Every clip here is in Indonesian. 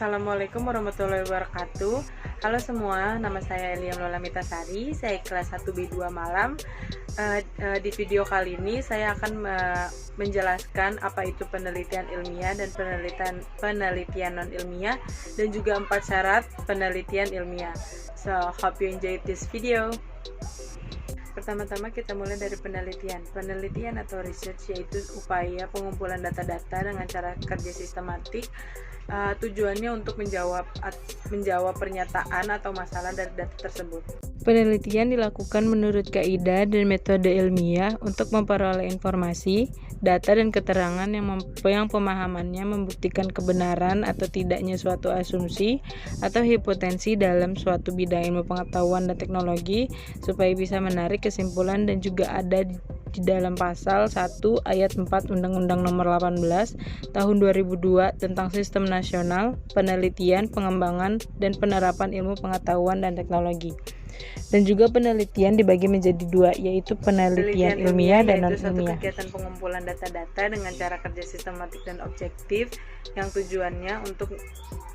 Assalamualaikum warahmatullahi wabarakatuh. Halo semua, nama saya Elia Lolamita Sari, saya kelas 1B2 Malam. Di video kali ini saya akan menjelaskan apa itu penelitian ilmiah dan penelitian non ilmiah dan juga 4 syarat penelitian ilmiah. So, hope you enjoy this video. Pertama-tama kita mulai dari penelitian. Penelitian atau research yaitu upaya pengumpulan data-data dengan cara kerja sistematik. Tujuannya untuk menjawab pernyataan atau masalah dari data tersebut. Penelitian dilakukan menurut kaidah dan metode ilmiah untuk memperoleh informasi, data dan keterangan yang pemahamannya membuktikan kebenaran atau tidaknya suatu asumsi atau hipotesis dalam suatu bidang ilmu pengetahuan dan teknologi supaya bisa menarik kesimpulan, dan juga ada di dalam pasal 1 ayat 4 Undang-Undang Nomor 18 Tahun 2002 tentang Sistem Nasional Penelitian, Pengembangan, dan Penerapan Ilmu Pengetahuan dan Teknologi. Dan juga penelitian dibagi menjadi 2, yaitu penelitian ilmiah dan non-ilmiah. Kegiatan pengumpulan data-data dengan cara kerja sistematik dan objektif yang tujuannya untuk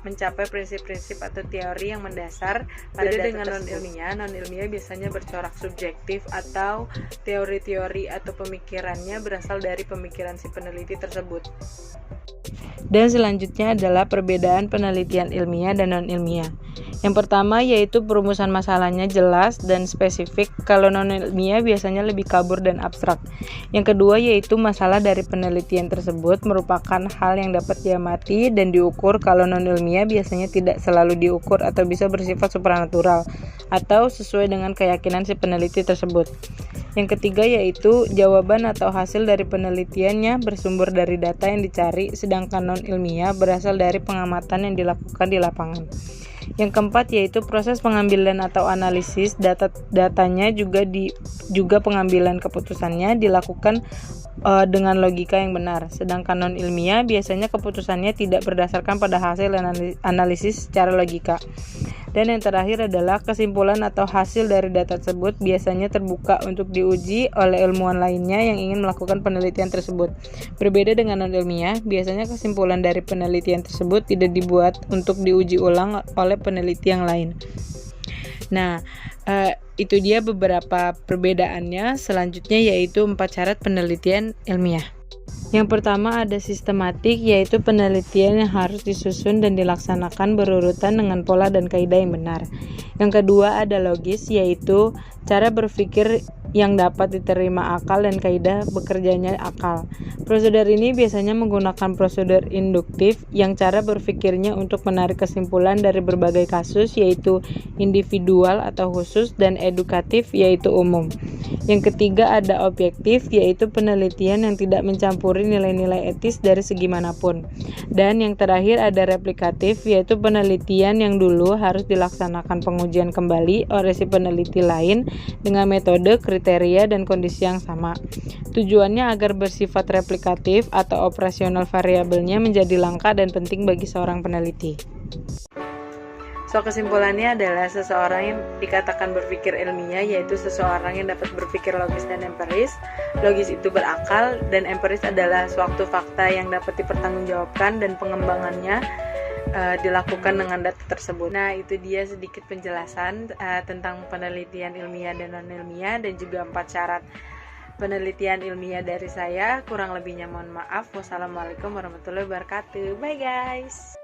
mencapai prinsip-prinsip atau teori yang mendasar pada data dengan non-ilmiah. Non-ilmiah biasanya bercorak subjektif atau teori-teori atau pemikirannya berasal dari pemikiran si peneliti tersebut. Dan selanjutnya adalah perbedaan penelitian ilmiah dan non-ilmiah. Yang pertama yaitu perumusan masalahnya jelas dan spesifik, kalau non-ilmiah biasanya lebih kabur dan abstrak. Yang kedua yaitu masalah dari penelitian tersebut merupakan hal yang dapat diamati dan diukur, kalau non-ilmiah biasanya tidak selalu diukur atau bisa bersifat supranatural atau sesuai dengan keyakinan si peneliti tersebut. Yang ketiga yaitu jawaban atau hasil dari penelitiannya bersumber dari data yang dicari, sedangkan non-ilmiah berasal dari pengamatan yang dilakukan di lapangan. Yang keempat yaitu proses pengambilan atau analisis datanya juga pengambilan keputusannya dilakukan dengan logika yang benar, sedangkan non-ilmiah biasanya keputusannya tidak berdasarkan pada hasil analisis secara logika. Dan yang terakhir adalah kesimpulan atau hasil dari data tersebut biasanya terbuka untuk diuji oleh ilmuwan lainnya yang ingin melakukan penelitian tersebut. Berbeda dengan non-ilmiah, biasanya kesimpulan dari penelitian tersebut tidak dibuat untuk diuji ulang oleh peneliti yang lain. Nah, itu dia beberapa perbedaannya. Selanjutnya yaitu 4 syarat penelitian ilmiah. Yang pertama ada sistematik, yaitu penelitian yang harus disusun dan dilaksanakan berurutan dengan pola dan kaidah yang benar. Yang kedua ada logis, yaitu cara berpikir yang dapat diterima akal dan kaidah bekerjanya akal. Prosedur ini biasanya menggunakan prosedur induktif yang cara berpikirnya untuk menarik kesimpulan dari berbagai kasus, yaitu individual atau khusus, dan edukatif yaitu umum. Yang ketiga ada objektif, yaitu penelitian yang tidak mencampuri nilai-nilai etis dari segi manapun. Dan yang terakhir ada replikatif, yaitu penelitian yang dulu harus dilaksanakan pengujian kembali oleh si peneliti lain dengan metode, kriteria, dan kondisi yang sama. Tujuannya agar bersifat replikatif atau operasional variabelnya menjadi langka dan penting bagi seorang peneliti. So, kesimpulannya adalah seseorang yang dikatakan berpikir ilmiah yaitu seseorang yang dapat berpikir logis dan empiris. Logis itu berakal, dan empiris adalah suatu fakta yang dapat dipertanggungjawabkan dan pengembangannya dilakukan dengan data tersebut. Nah, itu dia sedikit penjelasan tentang penelitian ilmiah dan non-ilmiah dan juga 4 syarat penelitian ilmiah dari saya. Kurang lebihnya mohon maaf. Wassalamualaikum warahmatullahi wabarakatuh. Bye guys.